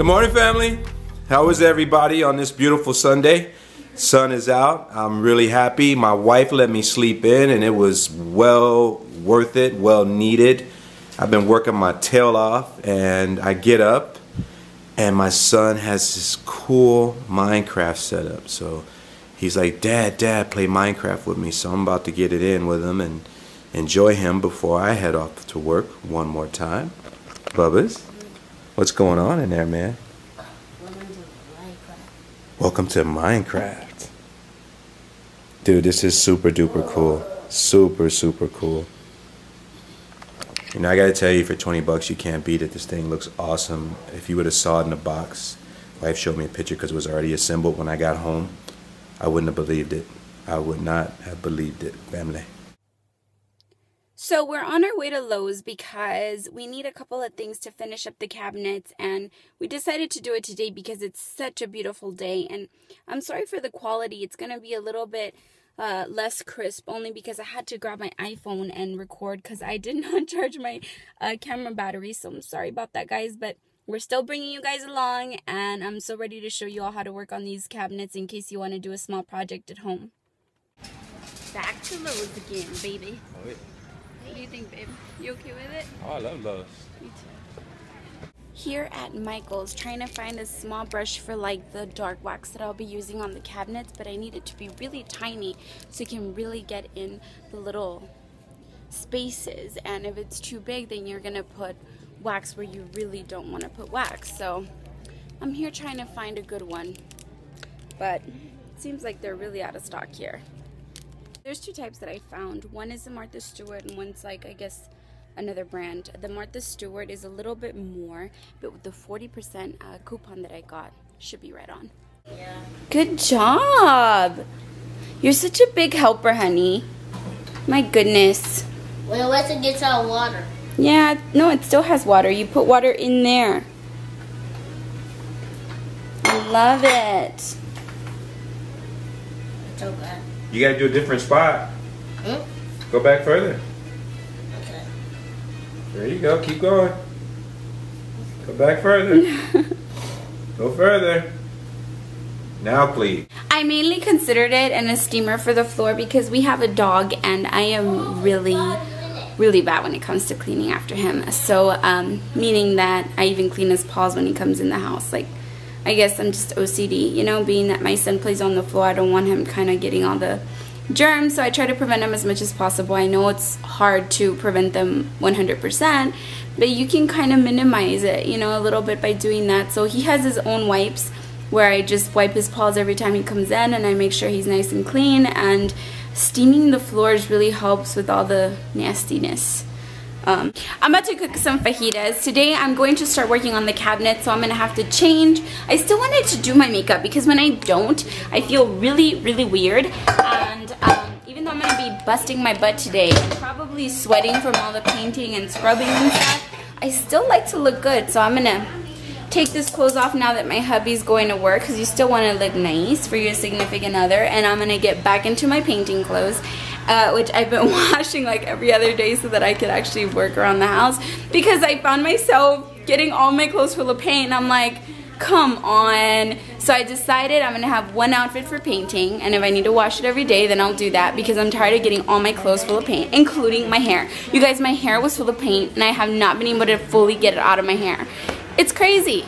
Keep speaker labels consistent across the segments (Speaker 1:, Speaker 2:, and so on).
Speaker 1: Good morning, family. How is everybody on this beautiful Sunday? Sun is out. I'm really happy. My wife let me sleep in and it was well worth it, well needed. I've been working my tail off and I get up and my son has this cool Minecraft setup. So he's like, Dad, play Minecraft with me. So I'm about to get it in with him and enjoy him before I head off to work one more time. Bubba's, what's going on in there, man? Welcome to Minecraft. Dude, this is super duper cool. Super cool. You know, I gotta tell you, for 20 bucks you can't beat it. This thing looks awesome. If you would have saw it in the box, wife showed me a picture because it was already assembled when I got home, I wouldn't have believed it. I would not have believed it, family.
Speaker 2: So we're on our way to Lowe's because we need a couple of things to finish up the cabinets, and we decided to do it today because it's such a beautiful day. And I'm sorry for the quality. It's going to be a little bit less crisp, only because I had to grab my iPhone and record because I did not charge my camera battery. So I'm sorry about that, guys, but we're still bringing you guys along, and I'm so ready to show you all how to work on these cabinets in case you want to do a small project at home. Back to Lowe's again, baby.
Speaker 1: Oh, yeah.
Speaker 2: What do you think, babe? You okay with it?
Speaker 1: Oh, I love Lowe's.
Speaker 2: Me too. Here at Michael's, trying to find a small brush for like the dark wax that I'll be using on the cabinets, but I need it to be really tiny so you can really get in the little spaces. And if it's too big, then you're gonna put wax where you really don't want to put wax. So I'm here trying to find a good one, but it seems like they're really out of stock here. There's two types that I found. One is the Martha Stewart and one's like, I guess, another brand. The Martha Stewart is a little bit more, but with the 40% coupon that I got, should be right on. Yeah. Good job! You're such a big helper, honey. My goodness.
Speaker 3: Well, once it gets out of water.
Speaker 2: Yeah, no, it still has water. You put water in there. I love it.
Speaker 3: It's okay.
Speaker 1: You gotta do a different spot. Go back further.
Speaker 3: Okay.
Speaker 1: There you go. Keep going. Go back further. Go further. Now, please.
Speaker 2: I mainly considered it in a steamer for the floor because we have a dog and I am really bad when it comes to cleaning after him. So, meaning that I even clean his paws when he comes in the house. Like, I guess I'm just OCD, you know, being that my son plays on the floor. I don't want him kind of getting all the germs, so I try to prevent them as much as possible. I know it's hard to prevent them 100%, but you can kind of minimize it, you know, a little bit by doing that. So he has his own wipes where I just wipe his paws every time he comes in, and I make sure he's nice and clean, and steaming the floors really helps with all the nastiness. I'm about to cook some fajitas. Today I'm going to start working on the cabinet, so I'm going to have to change. I still wanted to do my makeup because when I don't, I feel really weird. And even though I'm going to be busting my butt today and probably sweating from all the painting and scrubbing and stuff, I still like to look good. So I'm going to take this clothes off now that my hubby's going to work, because you still want to look nice for your significant other. And I'm going to get back into my painting clothes, which I've been washing like every other day so that I could actually work around the house, because I found myself getting all my clothes full of paint and I'm like, come on. So I decided I'm going to have one outfit for painting, and if I need to wash it every day, then I'll do that, because I'm tired of getting all my clothes full of paint, including my hair. You guys, my hair was full of paint and I have not been able to fully get it out of my hair. It's crazy.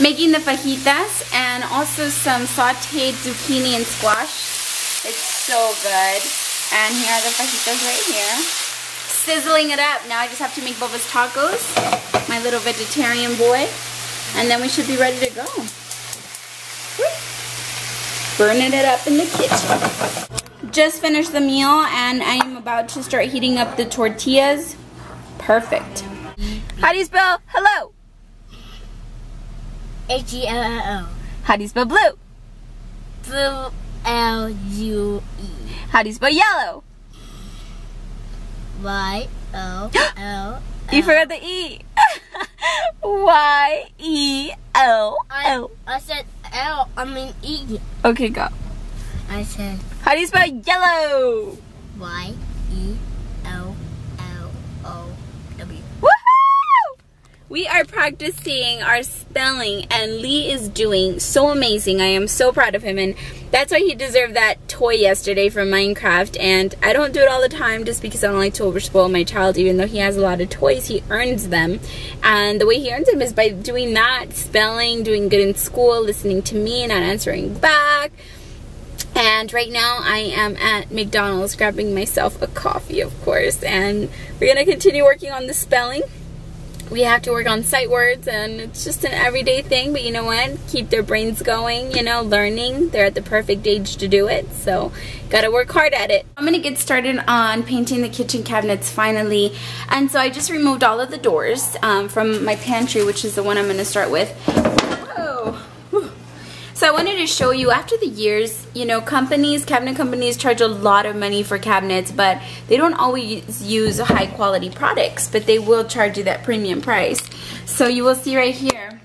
Speaker 2: Making the fajitas and also some sauteed zucchini and squash. It's so good. And here are the fajitas right here. Sizzling it up. Now I just have to make Bubba's tacos, my little vegetarian boy, and then we should be ready to go. Burning it up in the kitchen. Just finished the meal and I am about to start heating up the tortillas. Perfect. How do you spell hello?
Speaker 3: H-E-L-L-O.
Speaker 2: How do you spell blue?
Speaker 3: Blue L-U-E.
Speaker 2: How do you spell yellow?
Speaker 3: Y-O-L-L.
Speaker 2: You forgot the E. Y-E-L-L.
Speaker 3: I said L, I mean E.
Speaker 2: Okay, go.
Speaker 3: I said.
Speaker 2: How do you spell yellow?
Speaker 3: Y-E-L-L-O-W.
Speaker 2: Woohoo! We are practicing our spelling and Lee is doing so amazing. I am so proud of him, and that's why he deserved that toy yesterday from Minecraft. And I don't do it all the time just because I don't like to overspoil my child. Even though he has a lot of toys, he earns them, and the way he earns them is by doing that, spelling, doing good in school, listening to me, not answering back. And right now I am at McDonald's grabbing myself a coffee, of course, and we're gonna continue working on the spelling. We have to work on sight words, and it's just an everyday thing, but you know what? Keep their brains going, you know, learning. They're at the perfect age to do it, so gotta work hard at it. I'm gonna get started on painting the kitchen cabinets finally, and so I just removed all of the doors from my pantry, which is the one I'm gonna start with. Whoa. So I wanted to show you, after the years, you know, cabinet companies charge a lot of money for cabinets, but they don't always use high quality products, but they will charge you that premium price. So you will see right here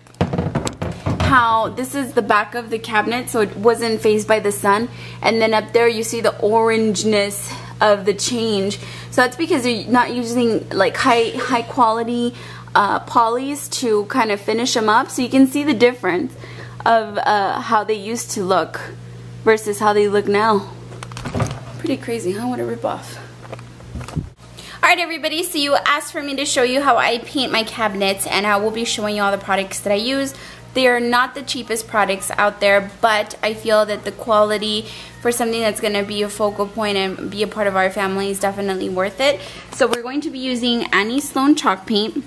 Speaker 2: how this is the back of the cabinet, so it wasn't phased by the sun, and then up there you see the orangeness of the change. So that's because you're not using like high quality polys to kind of finish them up, so you can see the difference of how they used to look versus how they look now. Pretty crazy, huh? What a ripoff. Alright everybody, so you asked for me to show you how I paint my cabinets, and I will be showing you all the products that I use. They are not the cheapest products out there, but I feel that the quality for something that's going to be a focal point and be a part of our family is definitely worth it. So we're going to be using Annie Sloan chalk paint,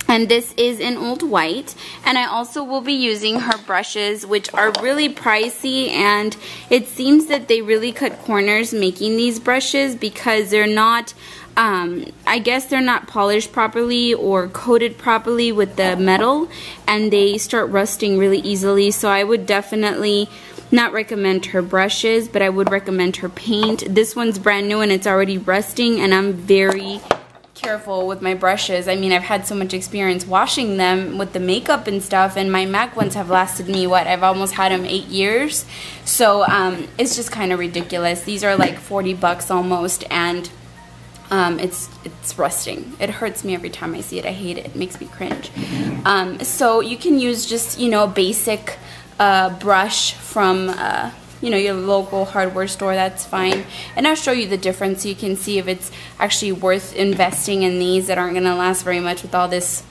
Speaker 2: and this is in Old White, and I also will be using her brushes, which are really pricey, and it seems that they really cut corners making these brushes because they're not, I guess they're not polished properly or coated properly with the metal, and they start rusting really easily. So I would definitely not recommend her brushes, but I would recommend her paint. This one's brand new and it's already rusting, and I'm very careful with my brushes. I mean, I've had so much experience washing them with the makeup and stuff, and my MAC ones have lasted me, what, I've almost had them 8 years. So it's just kind of ridiculous. These are like 40 bucks almost, and it's rusting. It hurts me every time I see it. I hate it. It makes me cringe. So you can use just, you know, a basic brush from you know, your local hardware store, that's fine. And I'll show you the difference so you can see if it's actually worth investing in these that aren't going to last very much with all this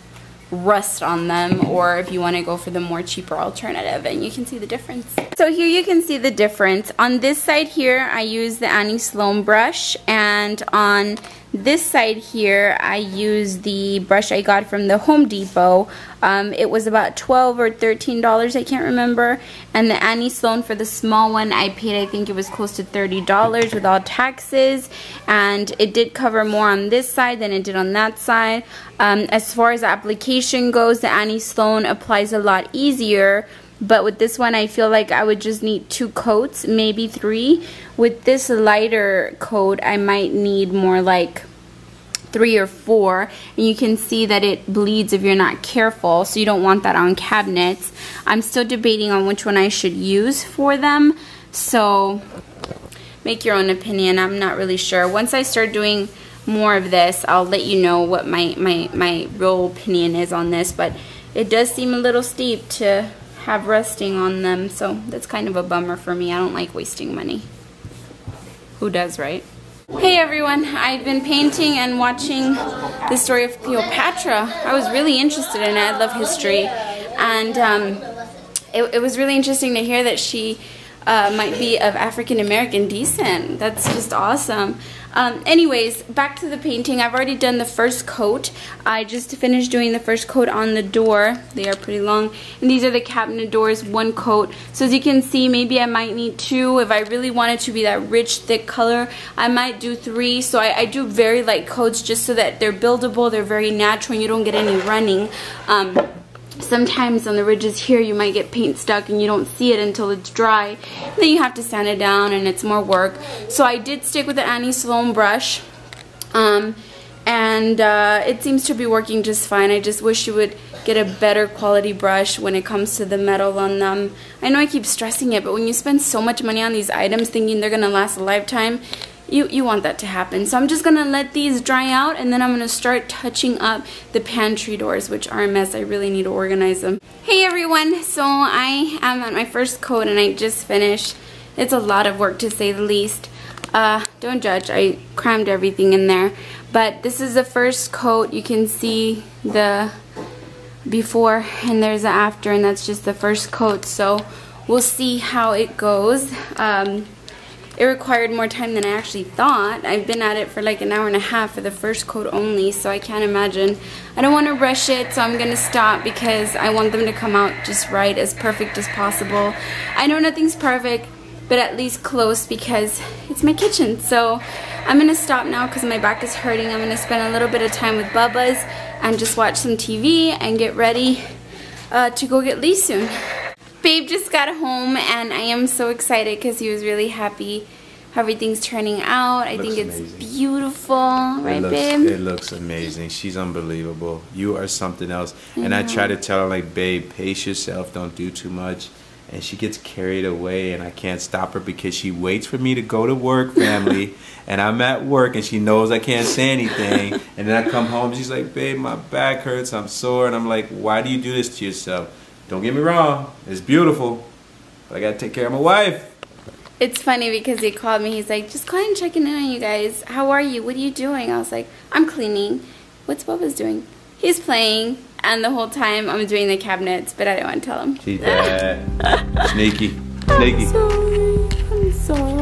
Speaker 2: rust on them, or if you want to go for the more cheaper alternative, and you can see the difference. So here you can see the difference. On this side here I use the Annie Sloan brush, and on this side here I use the brush I got from the Home Depot. It was about $12 or $13, I can't remember, and the Annie Sloan for the small one I paid, I think it was close to $30 with all taxes, and it did cover more on this side than it did on that side. As far as application goes, the Annie Sloan applies a lot easier, but with this one I feel like I would just need 2 coats, maybe 3. With this lighter coat I might need more like 3 or 4, and you can see that it bleeds if you're not careful, so you don't want that on cabinets. I'm still debating on which one I should use for them, so make your own opinion. I'm not really sure. Once I start doing more of this, I'll let you know what my real opinion is on this, but it does seem a little steep to have rusting on them, so that's kind of a bummer for me. I don't like wasting money. Who does, right? Hey everyone, I've been painting and watching the story of Cleopatra. I was really interested in it. I love history, and it was really interesting to hear that she might be of African American descent. That's just awesome. Anyways, back to the painting. I've already done the first coat. I just finished doing the first coat on the door. They are pretty long. And these are the cabinet doors, 1 coat. So as you can see, maybe I might need 2. If I really want it to be that rich, thick color, I might do 3. So I do very light coats just so that they're buildable, they're very natural, and you don't get any running. Sometimes on the ridges here you might get paint stuck and you don't see it until it's dry. Then you have to sand it down and it's more work. So I did stick with the Annie Sloan brush, and it seems to be working just fine. I just wish you would get a better quality brush when it comes to the metal on them. I know I keep stressing it, but when you spend so much money on these items thinking they're going to last a lifetime, you want that to happen. So I'm just gonna let these dry out, and then I'm gonna start touching up the pantry doors, which are a mess. I really need to organize them. Hey everyone, so I am on my first coat and I just finished. It's a lot of work to say the least. Don't judge, I crammed everything in there. But this is the first coat. You can see the before and there's the after, and that's just the first coat. So we'll see how it goes. It required more time than I actually thought. I've been at it for like an hour and a half for the first coat only, so I can't imagine. I don't want to rush it, so I'm gonna stop because I want them to come out just right, as perfect as possible. I know nothing's perfect, but at least close, because it's my kitchen. So I'm gonna stop now because my back is hurting. I'm gonna spend a little bit of time with Bubba's and just watch some TV and get ready to go get Lee soon. Babe just got home and I am so excited because he was really happy how everything's turning out. I think it's beautiful, right, babe?
Speaker 1: It looks amazing. She's unbelievable. You are something else. And I try to tell her, like, babe, pace yourself, don't do too much. And she gets carried away, and I can't stop her because she waits for me to go to work, family. And I'm at work and she knows I can't say anything. And then I come home and she's like, babe, my back hurts, I'm sore. And I'm like, why do you do this to yourself? Don't get me wrong, it's beautiful, but I gotta take care of my wife.
Speaker 2: It's funny because he called me, he's like, just calling and checking in on you guys. How are you? What are you doing? I was like, I'm cleaning. What's Bubba's doing? He's playing, and the whole time I'm doing the cabinets, but I didn't want to tell him.
Speaker 1: She's bad. Sneaky. Sneaky.
Speaker 2: I'm sorry.